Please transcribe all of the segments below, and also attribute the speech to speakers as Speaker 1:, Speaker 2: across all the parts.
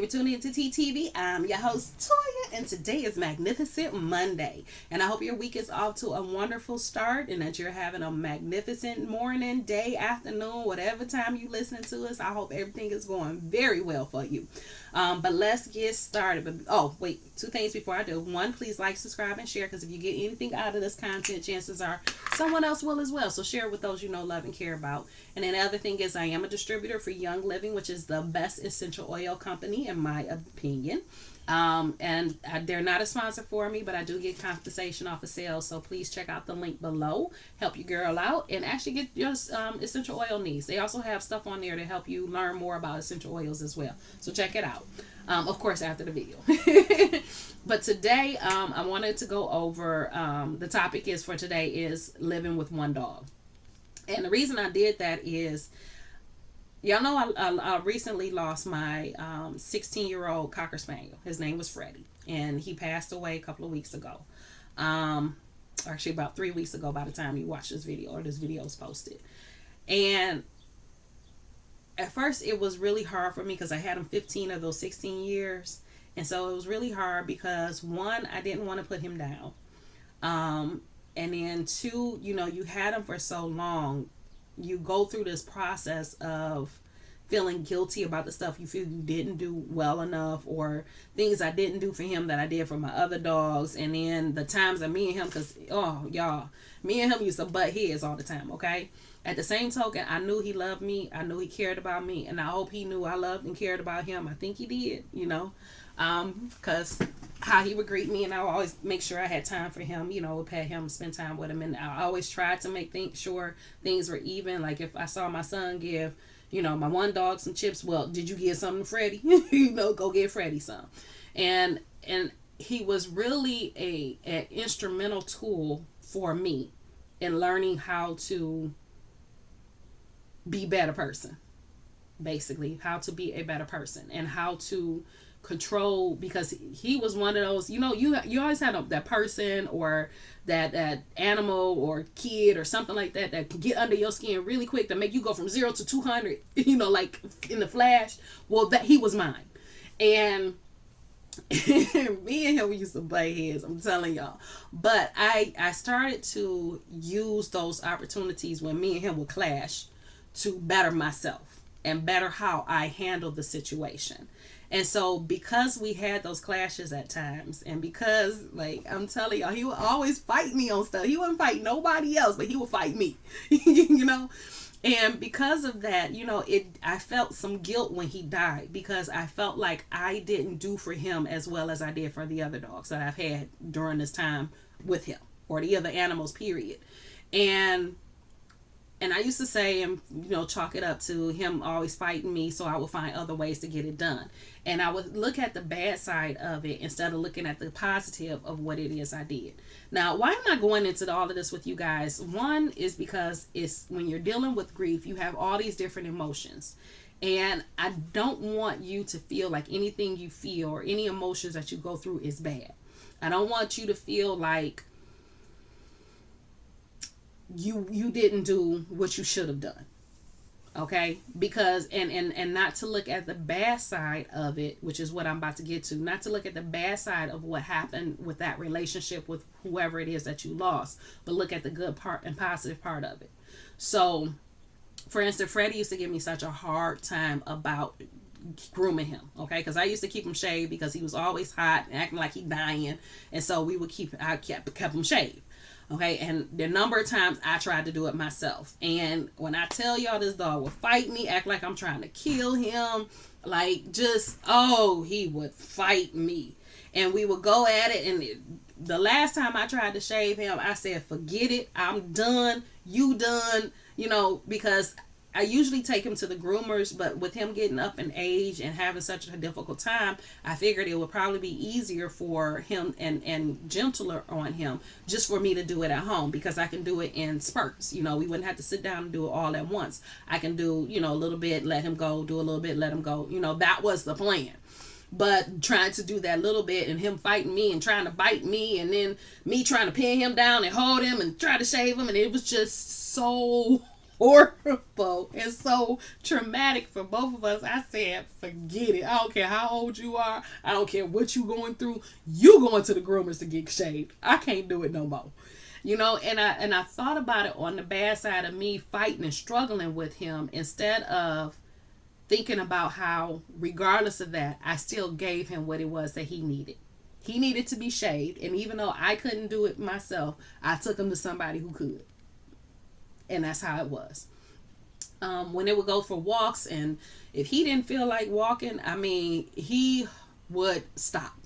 Speaker 1: you for tuning into TTV. I'm your host, Toya, and today is Magnificent Monday. And I hope your week is off to a wonderful start and that you're having a magnificent morning, day, afternoon, whatever time you listening to us. I hope everything is going very well for you. But let's get started. But oh, wait, two things before I do. One, please like, subscribe, and share because if you get anything out of this content, chances are someone else will as well. So share it with those you know, love, and care about. And then the other thing is I am a distributor for Young Living, which is the best essential oil company in my opinion. They're not a sponsor for me, but I do get compensation off of sales. So please check out the link below. Help your girl out and actually get your essential oil needs. They also have stuff on there to help you learn more about essential oils as well. So check it out. Of course, after the video. But today, I wanted to go over the topic is for today is living with one dog. And the reason I did that is, y'all know I recently lost my 16-year-old Cocker Spaniel. His name was Freddie. And he passed away a couple of weeks ago. Actually, about 3 weeks ago by the time you watch this video or this video is posted. And at first, it was really hard for me because I had him 15 of those 16 years. And so it was really hard because, one, I didn't want to put him down. And then two, you know, you had him for so long, you go through this process of feeling guilty about the stuff you feel you didn't do well enough or things I didn't do for him that I did for my other dogs. And then the times that me and him, because, oh, y'all, me and him used to butt heads all the time, okay? At the same token, I knew he loved me. I knew he cared about me. And I hope he knew I loved and cared about him. I think he did, you know, because how he would greet me, and I would always make sure I had time for him, you know, pet him, spend time with him. And I always tried to make sure things were even. Like if I saw my son give, you know, my one dog some chips, well, did you give something to Freddie? You know, go get Freddie some. And he was really an instrumental tool for me in learning how to be a better person. Basically, how to be a better person and how to control, because he was one of those, you know, you always had that person or that animal or kid or something like that can get under your skin really quick to make you go from 0 to 200, you know, like in the flash. Well, that he was mine. And me and him, we used to butt heads, I'm telling y'all. But I started to use those opportunities when me and him would clash to better myself and better how I handled the situation. And so because we had those clashes at times, and because, like, I'm telling y'all, he would always fight me on stuff. He wouldn't fight nobody else, but he would fight me, you know? And because of that, you know, I felt some guilt when he died because I felt like I didn't do for him as well as I did for the other dogs that I've had during this time with him or the other animals, period. And I used to say, and, you know, chalk it up to him always fighting me, so I would find other ways to get it done. And I would look at the bad side of it instead of looking at the positive of what it is I did. Now, why am I going into all of this with you guys? One is because it's when you're dealing with grief, you have all these different emotions. And I don't want you to feel like anything you feel or any emotions that you go through is bad. I don't want you to feel like you didn't do what you should have done. Okay? Because and not to look at the bad side of it, which is what I'm about to get to, not to look at the bad side of what happened with that relationship with whoever it is that you lost, but look at the good part and positive part of it. So, for instance, Freddie used to give me such a hard time about grooming him, okay? Because I used to keep him shaved because he was always hot and acting like he dying, and so I kept him shaved. Okay, and the number of times I tried to do it myself. And when I tell y'all, this dog would fight me, act like I'm trying to kill him. Like, just, oh, he would fight me. And we would go at it. And the last time I tried to shave him, I said, forget it. I'm done. You done. You know, because I usually take him to the groomers, but with him getting up in age and having such a difficult time, I figured it would probably be easier for him and gentler on him just for me to do it at home because I can do it in spurts. You know, we wouldn't have to sit down and do it all at once. I can do, you know, a little bit, let him go, do a little bit, let him go. You know, that was the plan. But trying to do that little bit and him fighting me and trying to bite me and then me trying to pin him down and hold him and try to shave him, and it was just so horrible. and so traumatic for both of us. I said, forget it. I don't care how old you are. I don't care what you going through. You going to the groomers to get shaved. I can't do it no more. And I thought about it on the bad side of me fighting and struggling with him instead of thinking about how, regardless of that, I still gave him what it was that he needed. He needed to be shaved, and even though I couldn't do it myself, I took him to somebody who could, and that's how it was. When it would go for walks, and if he didn't feel like walking, I mean, he would stop.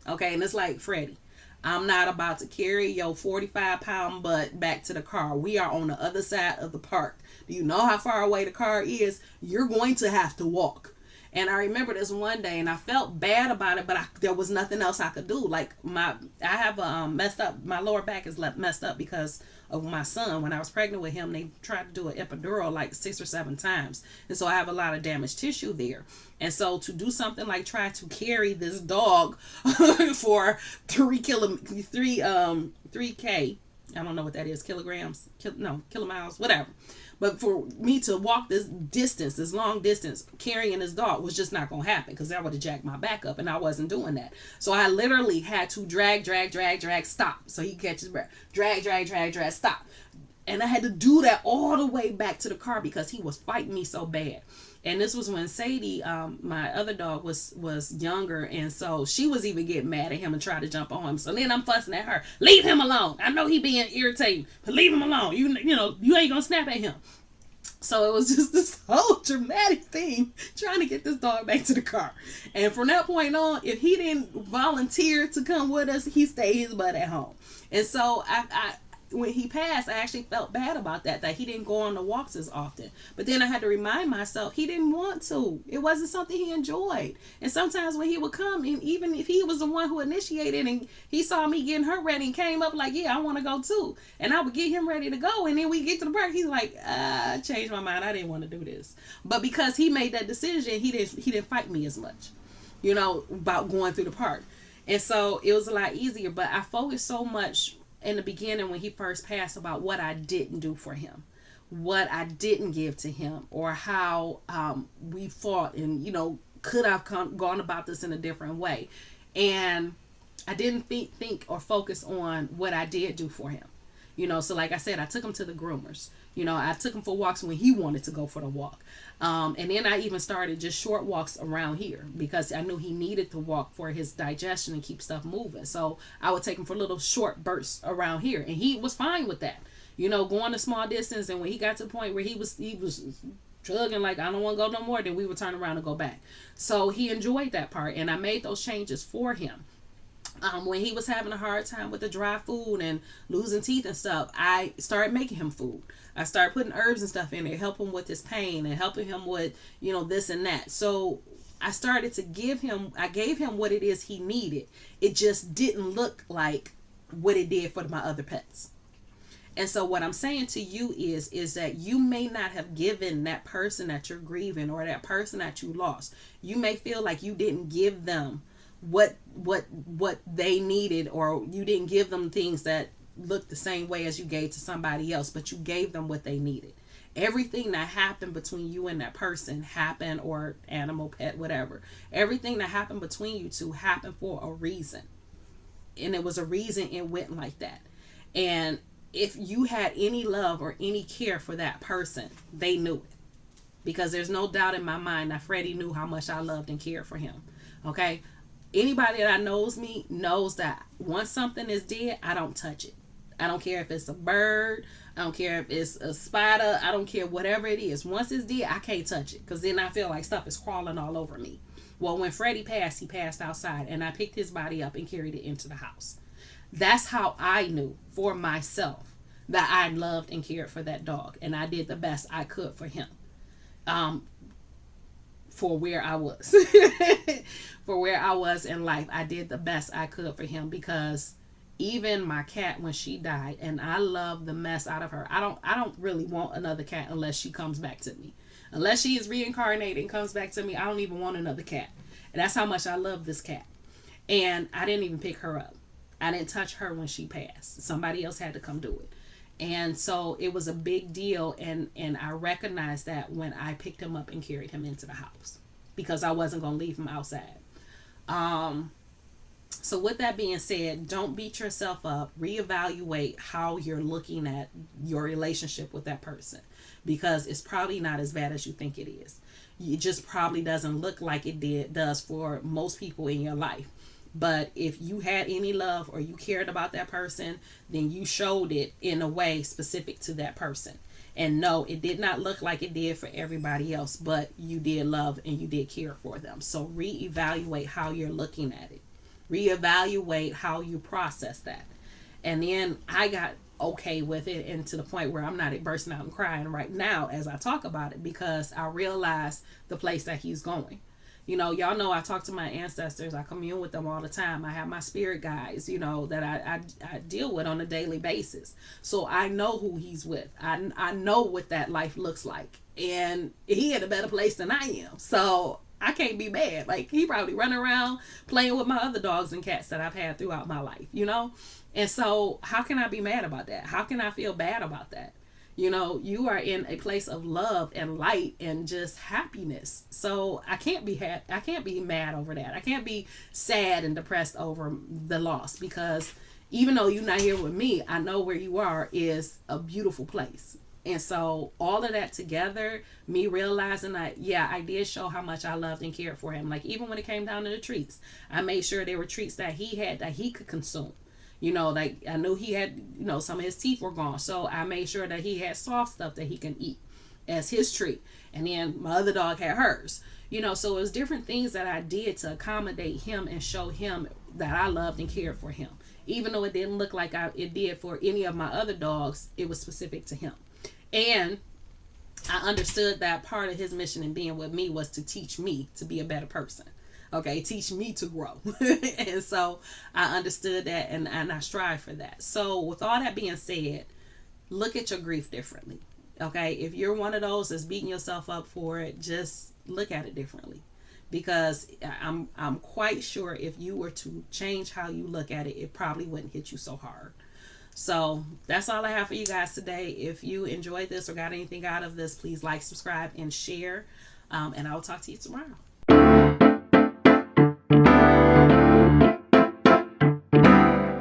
Speaker 1: Okay, and it's like, Freddie, I'm not about to carry your 45-pound butt back to the car. We are on the other side of the park. Do you know how far away the car is? You're going to have to walk. And I remember this one day, and I felt bad about it, but there was nothing else I could do. Like I have a messed up. My lower back is messed up because of my son. When I was pregnant with him, they tried to do an epidural like 6 or 7 times, and so I have a lot of damaged tissue there. And so to do something like try to carry this dog for 3K, I don't know what that is, kilograms, kilomiles, whatever. But for me to walk this distance, this long distance, carrying this dog was just not going to happen because that would have jacked my back up, and I wasn't doing that. So I literally had to drag, stop. So he catches breath. Drag, stop. And I had to do that all the way back to the car because he was fighting me so bad. And this was when Sadie, my other dog, was younger, and so she was even getting mad at him and trying to jump on him. So then I'm fussing at her. Leave him alone. I know he being irritating, but leave him alone. You ain't gonna snap at him. So it was just this whole dramatic thing trying to get this dog back to the car. And from that point on, if he didn't volunteer to come with us, he stayed his butt at home. And so I when he passed, I actually felt bad about that he didn't go on the walks as often. But then I had to remind myself he didn't want to. It wasn't something he enjoyed. And sometimes when he would come, and even if he was the one who initiated and he saw me getting her ready and came up like, yeah, I want to go too. And I would get him ready to go. And then we get to the park, he's like, I changed my mind. I didn't want to do this. But because he made that decision, he didn't fight me as much, about going through the park. And so it was a lot easier. But I focused so much in the beginning when he first passed about what I didn't do for him, what I didn't give to him, or how we fought, and could I've gone about this in a different way. And I didn't think or focus on what I did do for him. So like I said, I took him to the groomers. I took him for walks when he wanted to go for the walk. And then I even started just short walks around here because I knew he needed to walk for his digestion and keep stuff moving. So I would take him for little short bursts around here, and he was fine with that. Going a small distance. And when he got to the point where he was chugging like, I don't want to go no more, then we would turn around and go back. So he enjoyed that part, and I made those changes for him. When he was having a hard time with the dry food and losing teeth and stuff, I started making him food. I started putting herbs and stuff in there, helping him with his pain and helping him with, this and that. So I started to I gave him what it is he needed. It just didn't look like what it did for my other pets. And so what I'm saying to you is that you may not have given that person that you're grieving or that person that you lost. You may feel like you didn't give them what they needed, or you didn't give them things that looked the same way as you gave to somebody else, but you gave them what they needed. Everything that happened between you and that person happened, or animal, pet, whatever. Everything that happened between you two happened for a reason. And it was a reason it went like that. And if you had any love or any care for that person, they knew it. Because there's no doubt in my mind that Freddie knew how much I loved and cared for him. Okay? Anybody that knows me knows that once something is dead, I don't touch it. I don't care if it's a bird. I don't care if it's a spider. I don't care, whatever it is. Once it's dead, I can't touch it because then I feel like stuff is crawling all over me. Well, when Freddie passed, he passed outside, and I picked his body up and carried it into the house. That's how I knew for myself that I loved and cared for that dog, and I did the best I could for him. For where I was. For where I was in life, I did the best I could for him, because even my cat, when she died, and I love the mess out of her. I don't really want another cat unless she comes back to me. Unless she is reincarnated and comes back to me, I don't even want another cat. And that's how much I love this cat. And I didn't even pick her up. I didn't touch her when she passed. Somebody else had to come do it. And so it was a big deal, and I recognized that when I picked him up and carried him into the house, because I wasn't going to leave him outside. Um so with that being said, don't beat yourself up. Reevaluate how you're looking at your relationship with that person, because it's probably not as bad as you think it is. It just probably doesn't look like does for most people in your life. But if you had any love or you cared about that person, then you showed it in a way specific to that person. And no, it did not look like it did for everybody else, but you did love and you did care for them. So reevaluate how you're looking at it. Reevaluate how you process that. And then I got okay with it, and to the point where I'm not bursting out and crying right now as I talk about it, because I realize the place that he's going. Y'all know I talk to my ancestors. I commune with them all the time. I have my spirit guides, that I deal with on a daily basis. So I know who he's with. I know what that life looks like. And he in a better place than I am. So I can't be mad. Like, he probably running around playing with my other dogs and cats that I've had throughout my life. And so how can I be mad about that? How can I feel bad about that? You are in a place of love and light and just happiness. So I can't be mad over that. I can't be sad and depressed over the loss, because even though you're not here with me, I know where you are is a beautiful place. And so all of that together, me realizing that, yeah, I did show how much I loved and cared for him. Like, even when it came down to the treats, I made sure there were treats that he had that he could consume. Like, I knew he had, some of his teeth were gone. So I made sure that he had soft stuff that he can eat as his treat. And then my other dog had hers. So it was different things that I did to accommodate him and show him that I loved and cared for him. Even though it didn't look like it did for any of my other dogs, it was specific to him. And I understood that part of his mission in being with me was to teach me to be a better person. Okay, teach me to grow. And so I understood that, and I strive for that. So with all that being said, look at your grief differently. Okay, if you're one of those that's beating yourself up for it, just look at it differently. Because I'm quite sure if you were to change how you look at it, it probably wouldn't hit you so hard. So that's all I have for you guys today. If you enjoyed this or got anything out of this, please like, subscribe, and share. And I will talk to you tomorrow.